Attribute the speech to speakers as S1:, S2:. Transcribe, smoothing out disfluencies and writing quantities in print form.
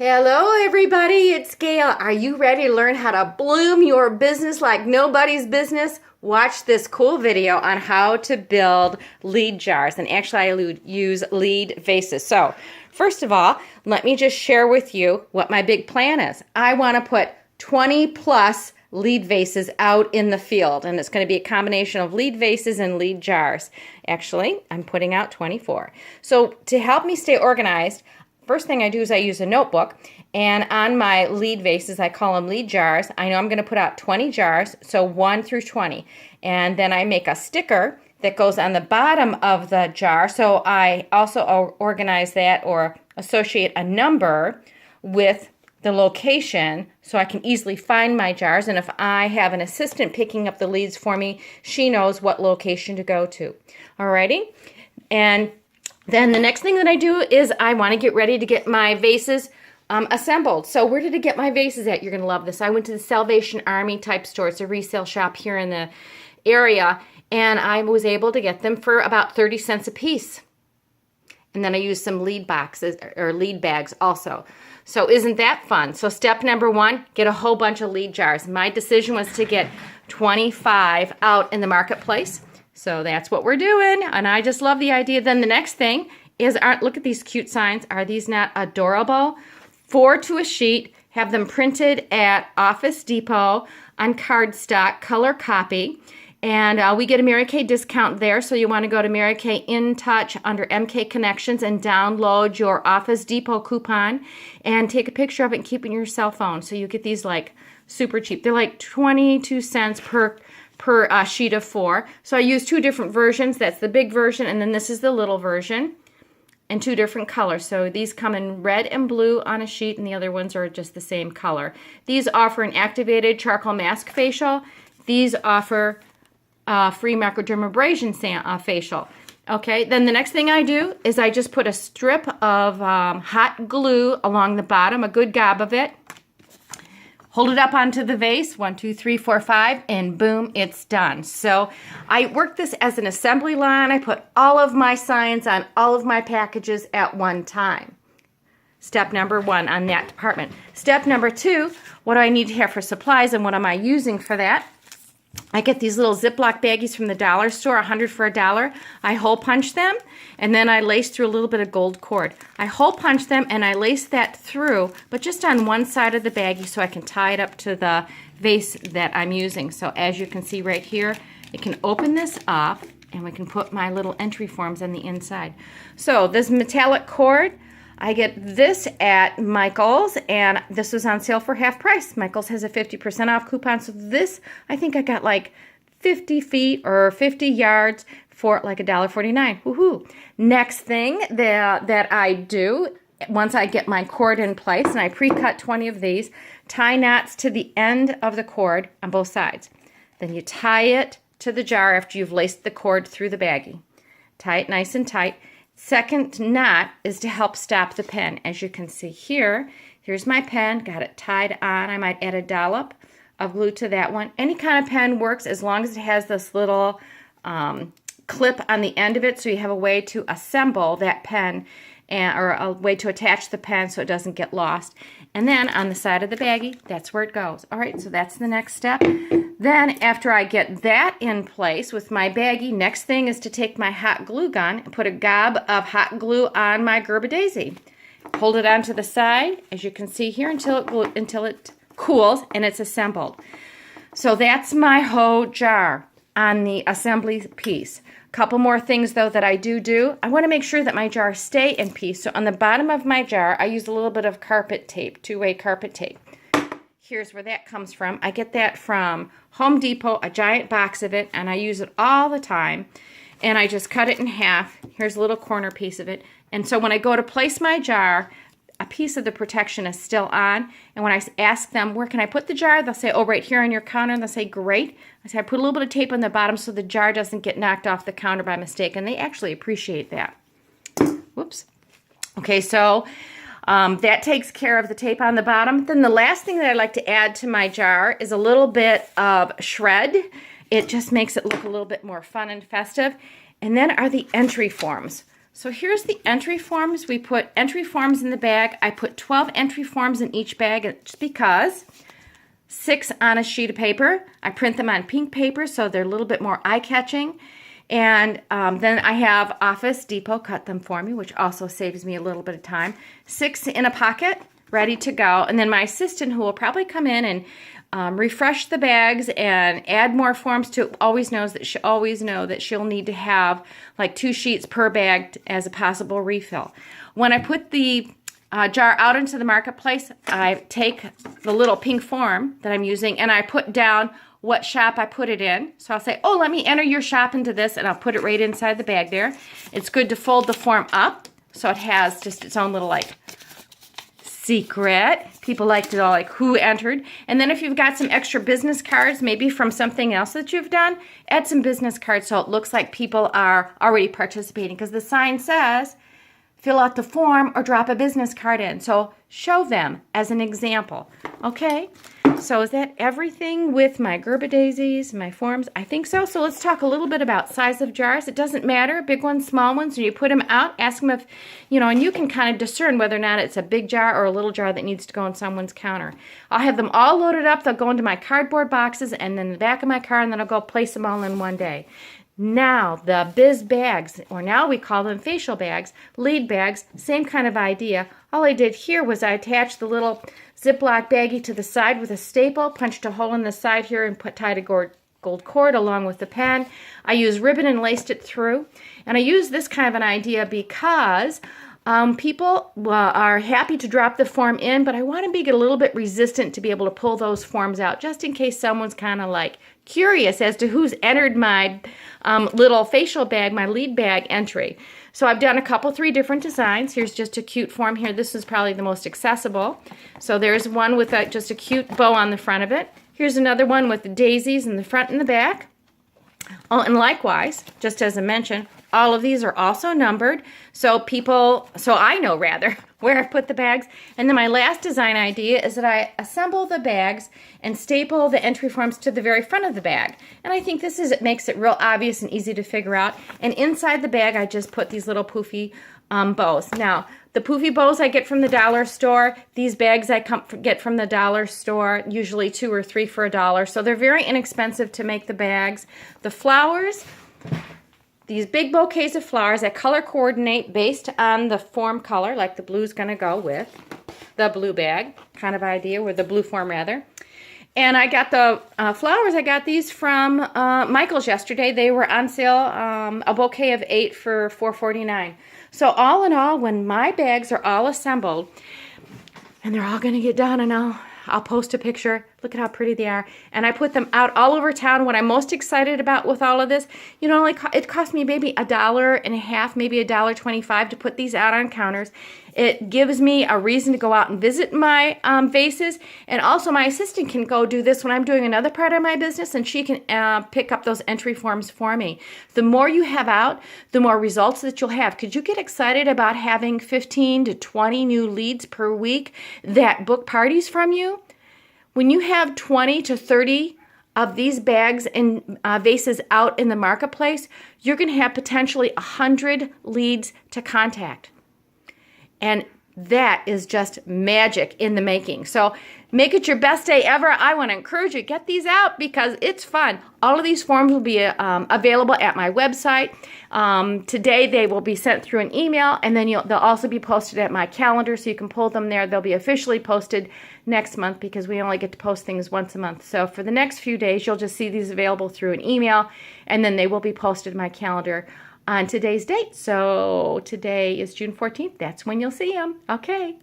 S1: Hello everybody, it's Gail. Are you ready to learn how to bloom your business like nobody's business? Watch this cool video on how to build lead jars. And actually I use lead vases. So first of all, let me just share with you what my big plan is. I want to put 20 plus lead vases out in the field, and it's going to be a combination of lead vases and lead jars. Actually, I'm putting out 24. So to help me stay organized, first thing I do is I use a notebook, and on my lead vases, I call them lead jars. I know I'm going to put out 20 jars, so 1 through 20. And then I make a sticker that goes on the bottom of the jar. So I also organize that or associate a number with the location so I can easily find my jars. And if I have an assistant picking up the leads for me, she knows what location to go to. Alrighty? And then the next thing that I do is I want to get ready to get my vases assembled. So where did I get my vases at? You're going to love this. I went to the Salvation Army type store. It's a resale shop here in the area, and I was able to get them for about 30 cents a piece. And then I used some lead boxes or lead bags also. So isn't that fun? So step number 1, get a whole bunch of lead jars. My decision was to get 25 out in the marketplace. So that's what we're doing, and I just love the idea. Then the next thing is, look at these cute signs. Are these not adorable? 4 to a sheet. Have them printed at Office Depot on cardstock, color copy. And we get a Mary Kay discount there, so you want to go to Mary Kay In Touch under MK Connections and download your Office Depot coupon and take a picture of it and keep it in your cell phone. So you get these like super cheap. They're like 22 cents per sheet of 4. So I use 2 different versions. That's the big version, and then this is the little version, and 2 different colors. So these come in red and blue on a sheet, and the other ones are just the same color. These offer an activated charcoal mask facial. These offer free microdermabrasion facial. Okay, then the next thing I do is I just put a strip of hot glue along the bottom, a good gob of it. Hold it up onto the vase, 1, 2, 3, 4, 5, and boom, it's done. So I work this as an assembly line. I put all of my signs on all of my packages at one time. Step number 1 on that department. Step number 2, what do I need to have for supplies and what am I using for that? I get these little Ziploc baggies from the dollar store, 100 for $1. I hole punch them, and then I lace through a little bit of gold cord. I hole punch them, and I lace that through, but just on one side of the baggie so I can tie it up to the vase that I'm using. So as you can see right here, it can open this up, and we can put my little entry forms on the inside. So this metallic cord, I get this at Michael's, and this was on sale for half price. Michael's has a 50% off coupon, so this, I think I got like 50 feet or 50 yards for like $1.49. Woohoo! Next thing that I do, once I get my cord in place, and I pre-cut 20 of these, tie knots to the end of the cord on both sides. Then you tie it to the jar after you've laced the cord through the baggie. Tie it nice and tight. Second knot is to help stop the pen. As you can see here, here's my pen, got it tied on. I might add a dollop of glue to that one. Any kind of pen works as long as it has this little clip on the end of it, so you have a way to assemble that pen or a way to attach the pen so it doesn't get lost. And then on the side of the baggie, that's where it goes. All right, so that's the next step. Then after I get that in place with my baggie, next thing is to take my hot glue gun and put a gob of hot glue on my Gerber Daisy. Hold it onto the side, as you can see here, until it cools and it's assembled. So that's my whole jar on the assembly piece. A couple more things though that I do. I want to make sure that my jars stay in piece. So on the bottom of my jar, I use a little bit of carpet tape, 2-way carpet tape. Here's where that comes from. I get that from Home Depot, a giant box of it, and I use it all the time. And I just cut it in half. Here's a little corner piece of it. And so when I go to place my jar, a piece of the protection is still on. And when I ask them, where can I put the jar? They'll say, oh, right here on your counter. And they'll say, great. I say, I put a little bit of tape on the bottom so the jar doesn't get knocked off the counter by mistake. And they actually appreciate that. Whoops. Okay, so that takes care of the tape on the bottom. Then the last thing that I like to add to my jar is a little bit of shred. It just makes it look a little bit more fun and festive. And then are the entry forms. So here's the entry forms. We put entry forms in the bag. I put 12 entry forms in each bag just because. 6 on a sheet of paper. I print them on pink paper so they're a little bit more eye-catching. And then I have Office Depot cut them for me, which also saves me a little bit of time. 6 in a pocket, ready to go. And then my assistant, who will probably come in and refresh the bags and add more forms to it, always know that she'll need to have like 2 sheets per bag as a possible refill. When I put the jar out into the marketplace, I take the little pink form that I'm using and I put down what shop I put it in. So I'll say, oh, let me enter your shop into this, and I'll put it right inside the bag there. It's good to fold the form up so it has just its own little like secret. People like to know like who entered. And then if you've got some extra business cards, maybe from something else that you've done, add some business cards so it looks like people are already participating, because the sign says fill out the form or drop a business card in. So show them as an example. Okay, so is that everything with my Gerber daisies, my forms? I think so. So let's talk a little bit about size of jars. It doesn't matter, big ones, small ones. When you put them out, ask them if, and you can kind of discern whether or not it's a big jar or a little jar that needs to go on someone's counter. I'll have them all loaded up. They'll go into my cardboard boxes and then the back of my car, and then I'll go place them all in one day. Now, the biz bags, or now we call them facial bags, lead bags, same kind of idea. All I did here was I attached the little Ziploc baggie to the side with a staple, punched a hole in the side here, and tied a gold cord along with the pen. I used ribbon and laced it through. And I use this kind of an idea because people are happy to drop the form in, but I want to be a little bit resistant to be able to pull those forms out, just in case someone's kind of like curious as to who's entered my little facial bag, my lead bag entry. So I've done 3 different designs. Here's just a cute form here. This is probably the most accessible. So there's one with just a cute bow on the front of it. Here's another one with the daisies in the front and the back. Oh, and likewise, just as I mentioned, all of these are also numbered, so I know where I've put the bags. And then my last design idea is that I assemble the bags and staple the entry forms to the very front of the bag. And I think it makes it real obvious and easy to figure out. And inside the bag, I just put these little poofy bows. Now, the poofy bows I get from the dollar store. These bags I get from the dollar store, usually 2 or 3 for $1. So they're very inexpensive to make the bags. The flowers, these big bouquets of flowers, I color coordinate based on the form color, like the blue's going to go with the blue bag kind of idea, or the blue form rather. And I got the flowers, I got these from Michael's yesterday. They were on sale, a bouquet of 8 for $4.49. So all in all, when my bags are all assembled, and they're all going to get done, and I'll post a picture. Look at how pretty they are. And I put them out all over town. What I'm most excited about with all of this, it cost me maybe $1.50, maybe $1.25 to put these out on counters. It gives me a reason to go out and visit my vases. And also my assistant can go do this when I'm doing another part of my business, and she can pick up those entry forms for me. The more you have out, the more results that you'll have. Could you get excited about having 15 to 20 new leads per week that book parties from you? When you have 20 to 30 of these bags and vases out in the marketplace, you're going to have potentially 100 leads to contact. And that is just magic in the making. So make it your best day ever. I want to encourage you, get these out because it's fun. All of these forms will be available at my website. Today they will be sent through an email, and then they'll also be posted at my calendar, so you can pull them there. They'll be officially posted next month because we only get to post things once a month. So for the next few days, you'll just see these available through an email, and then they will be posted in my calendar on today's date. So today is June 14th. That's when you'll see them. Okay.